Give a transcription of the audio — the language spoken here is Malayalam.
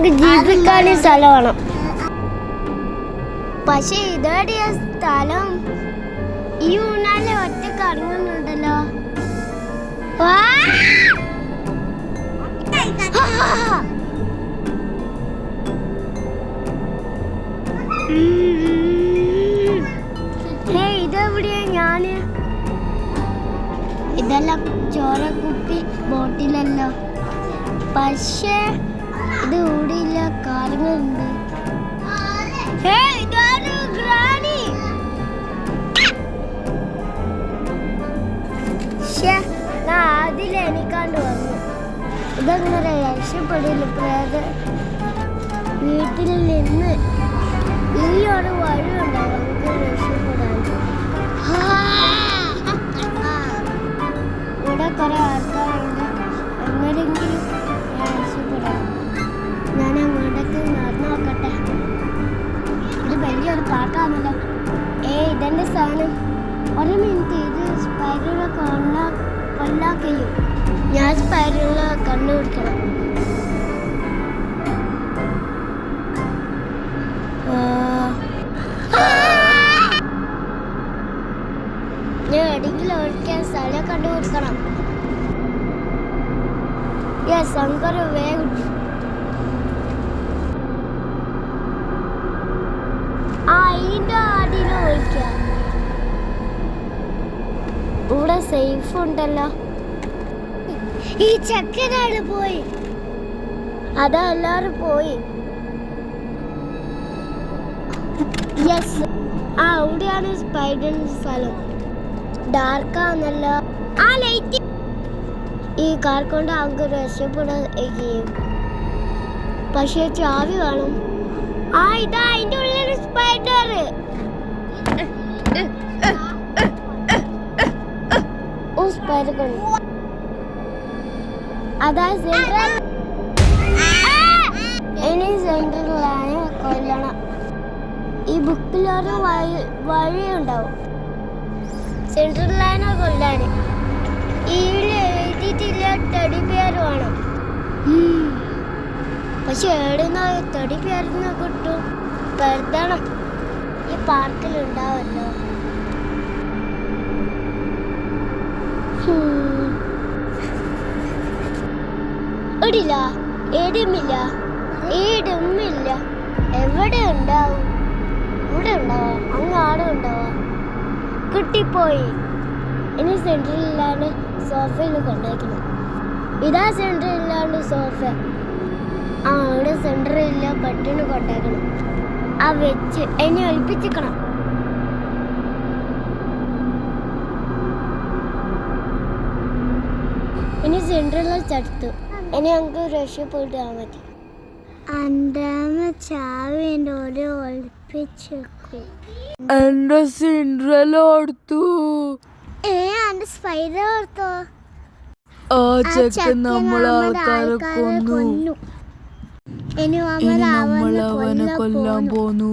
നമുക്ക് ജീവിക്കാൻ സ്ഥലം വേണം. പക്ഷെ ഇതേടിയ സ്ഥലം ഈ ഊനാലെ ഒറ്റക്ക് ഇറങ്ങുന്നുണ്ടല്ലോ. ഇതെവിടെയാ ഞാന്? ഇതെല്ലാം ചോര കുപ്പി ബോട്ടിലല്ലോ. പക്ഷേ ഇത് ഇവിടെയില്ല, കാറുകളുണ്ട്. അതിലെനിക്കാണ്ട് വന്നു. ഇതങ്ങനെ രക്ഷപ്പെടില്ല. വീട്ടിൽ നിന്ന് ഈ ഒരു വഴിയുണ്ടാവും നമുക്ക് രക്ഷപ്പെടാൻ. ഇവിടെ കുറെ ആൾക്കാരുണ്ട്. എങ്ങനെയെങ്കിലും രക്ഷപ്പെടാം. ഞാൻ അങ്ങോട്ടേക്ക് നടന്നു നോക്കട്ടെ. ഇത് വലിയൊരു പാട്ടാണല്ലോ. ഇതെന്റെ സാധനം. ഒരു മിനിറ്റ്, ഇത് സ്പൈഡറുകളെ കൊല്ലാക്കയും. ഞാൻ സ്പൈഡറുകളെ കണ്ടുപിടിക്കണം. ഞാൻ എവിടെയെങ്കിലും ഒഴിക്കാൻ സ്ഥലം കണ്ടുപിടിക്കണം. ശങ്കർ വേഗം ഇതിന്റെ അടിയിൽ ഒഴിക്കാം. ഇവിടെ സേഫ് ഉണ്ടല്ലോ. ഈ ചെക്കനാണ് പോയി. അതാ എല്ലാരും പോയി. യെസ്, അവിടെയാണ് സ്പൈഡറിന്റെ സ്ഥലം. ഡാർക്കാന്നല്ലോ. ആ ലൈറ്റ് ഈ കാർ കൊണ്ട് അങ്ങ് രക്ഷപ്പെടുകയും. പക്ഷെ ചാവി വേണം. ഇതാ അതിന്റെ ഉള്ളിൽ സ്പൈഡർ. അതാ സെൻട്രൽ. ഇനി സെൻട്രലാണ് കൊല്ലണം. ഈ ബുക്കിലൊരു വഴിയുണ്ടാവും സെൻട്രൽ ലൈനെ കൊല്ലാന്. എഴുതിയിട്ടില്ല ടെഡി ബിയർ വേണം. പക്ഷെ എവിടുന്ന ടെഡി ബിയറിന് കിട്ടും? പെരുത്തണം. ഈ പാർക്കിലുണ്ടാവല്ലോ. ഇടില്ല, ഏടുമില്ല, ഏടുമില്ല. എവിടെ ഉണ്ടാവും? ഇവിടെ ഉണ്ടാവാ, അങ്ങ് ആടെ ഉണ്ടാവാ. കിട്ടിപ്പോയി. ഇനി സെൻട്രലില്ലാണ്ട് സോഫയിൽ കൊണ്ടുവയ്ക്കണം. ഇതാ സെൻട്രലില്ലാണ്ട് സോഫ. അവിടെ സെൻട്രലില്ല, ബട്ടിന് കൊണ്ടുവയ്ക്കണം. വെച്ച് എന്നെ ഒളിപ്പിച്ചിക്കണം. ഇനി സെൻട്രലിൽ ചടുത്തു. ഇനി നമുക്ക് രക്ഷപ്പെട്ടാൽ മതി. ചാവിൻ്റെ ഒരു ഒളിപ്പിച്ചേക്കും. എന്റെ സിൻഡ്രല ഓർത്തു. എന്റെ സ്പൈഡർ ഓർത്തോ? ആ ചെക്കൻ നമ്മളെ ആൾക്കാരെ കൊന്നു. ഇനി നമ്മൾ അവനെ കൊല്ലാൻ പോന്നു.